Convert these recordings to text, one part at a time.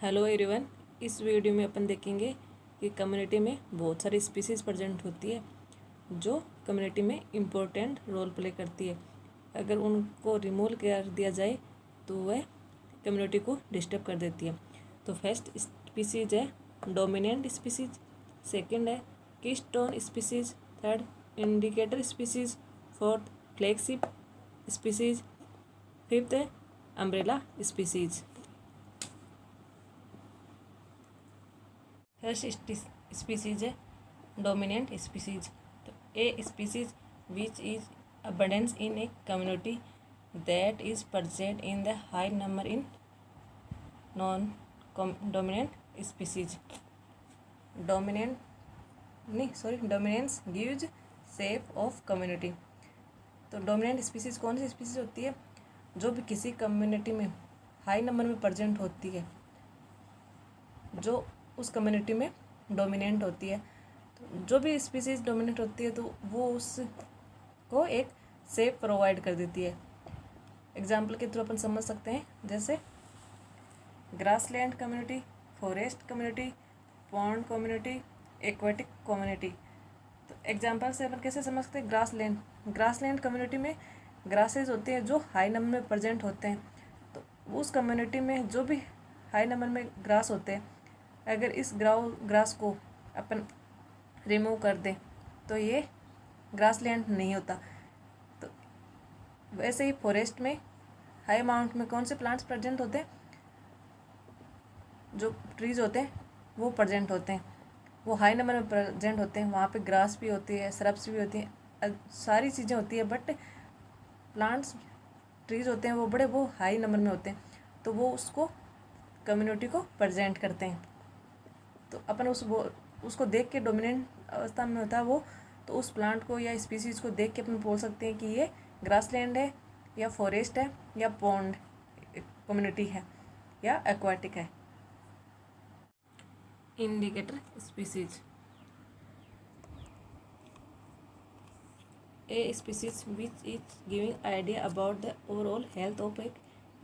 Hello everyone. इस video में अपन देखेंगे कि कम्युनिटी में बहुत सारी स्पीसीज़ प्रेजेंट होती है जो कम्युनिटी में इम्पोर्टेंट रोल प्ले करती है। अगर उनको रिमूव कर दिया जाए तो वह कम्युनिटी को डिस्टर्ब कर देती है। तो फर्स्ट स्पीसीज है डोमिनेंट स्पीसीज, सेकंड है keystone species, third indicator species, fourth flagship species, fifth है अम्ब्रेला स्पीसीज। फर्स्ट स्पीसीज है डोमिनेंट स्पीसीज। तो a species which is abundance in a community that is present in the high number in non-dominant species. Dominance gives shape of community. तो dominant species कौन सी species होती है जो भी किसी community में हाई नंबर में प्रेजेंट होती है, जो उस कम्युनिटी में डोमिनेंट होती है। तो जो भी स्पीसीज डोमिनेंट होती है तो वो उसको एक शेप प्रोवाइड कर देती है। एग्जाम्पल के थ्रू अपन समझ सकते हैं, जैसे grassland community, forest community, pond community, aquatic community. तो एग्जाम्पल से अपन कैसे समझ सकते हैं? ग्रासलैंड कम्युनिटी में ग्रासेस होते हैं जो हाई नंबर में प्रेजेंट होते हैं। तो उस कम्युनिटी में जो भी हाई नंबर में ग्रास होते हैं, अगर इस ग्रास को अपन रिमूव कर दें तो ये ग्रासलैंड नहीं होता। तो वैसे ही फॉरेस्ट में हाई अमाउंट में कौन से प्लांट्स प्रेजेंट होते हैं? जो ट्रीज होते हैं वो प्रेजेंट होते हैं, वो हाई नंबर में प्रेजेंट होते हैं। वहाँ पे ग्रास भी होती है, श्रब्स भी होती हैं, सारी चीज़ें होती है, बट प्लांट्स ट्रीज होते हैं वो हाई नंबर में होते हैं। तो वो उसको कम्युनिटी को प्रेजेंट करते हैं। तो अपन उसको देख के डोमिनेंट अवस्था में होता है वो, तो उस प्लांट को या स्पीसीज को देख के अपन बोल सकते हैं कि ये ग्रासलैंड है या फॉरेस्ट है या पॉन्ड कम्युनिटी है या एक्वाटिक है। Indicator species. A species which is giving idea about the overall health of A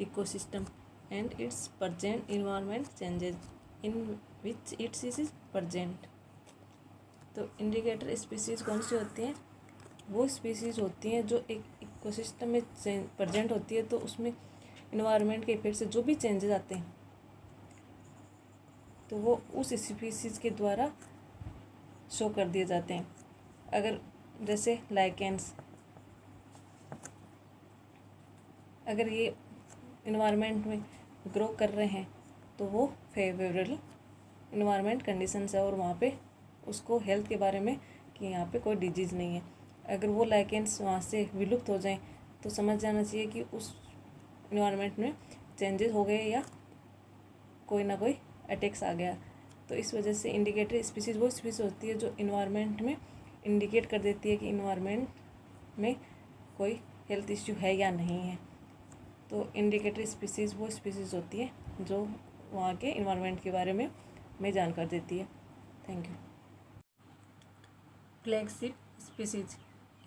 ecosystem and it's present environment changes in which it's is present. तो इंडिकेटर स्पीसीज कौन सी होती हैं? वो स्पीसीज होती हैं जो एक इकोसिस्टम में प्रेजेंट होती है, तो उसमें इन्वायरमेंट के इफेक्ट से जो भी चेंजेस आते हैं तो वो उस स्पीसीज के द्वारा शो कर दिए जाते हैं। अगर जैसे लाइकेंस, अगर ये इन्वायरमेंट में ग्रो कर रहे हैं तो वो फेवरेबल इन्वायरमेंट कंडीशंस है और वहाँ पे उसको हेल्थ के बारे में कि यहाँ पे कोई डिजीज़ नहीं है। अगर वो लाइकेंस वहाँ से विलुप्त हो जाएं तो समझ जाना चाहिए कि उस इन्वायरमेंट में चेंजेस हो गए या कोई ना कोई अटैक्स आ गया। तो इस वजह से इंडिकेटर स्पीसीज वो स्पीसीज होती है जो इन्वायरमेंट में इंडिकेट कर देती है कि इन्वायरमेंट में कोई हेल्थ इश्यू है या नहीं है। तो इंडिकेटर स्पीसीज वो स्पीसीज होती है जो वहाँ के इन्वायरमेंट के बारे में जानकारी देती है। Thank you. Flagship species,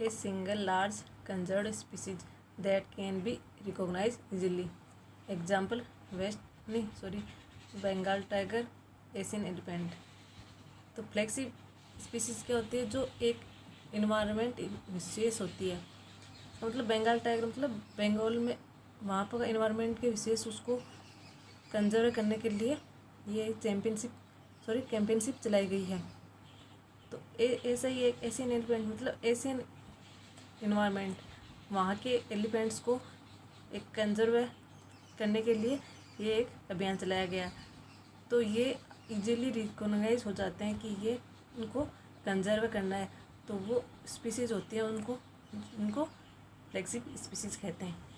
a single large conserved species that can be recognise easily. Example Bengal tiger, Asian elephant. तो फ्लैगशिप स्पीसीज क्या होती है? जो एक इन्वायरमेंट विशेष होती है। मतलब बंगाल टाइगर मतलब बंगाल में वहाँ पर इन्वायरमेंट के विशेष उसको कंजर्व करने के लिए ये कैंपेनशिप चलाई गई है। तो ऐसा ही एक एशियन एलिफेंट मतलब एशियन इन्वायरमेंट, वहाँ के एलिफेंट्स को एक कंजर्व करने के लिए ये एक अभियान चलाया गया। तो ये इजीली रिकॉग्नाइज हो जाते हैं कि ये उनको कंजर्व करना है, तो वो स्पीसीज होती है उनको फ्लैगशिप स्पीसीज कहते हैं।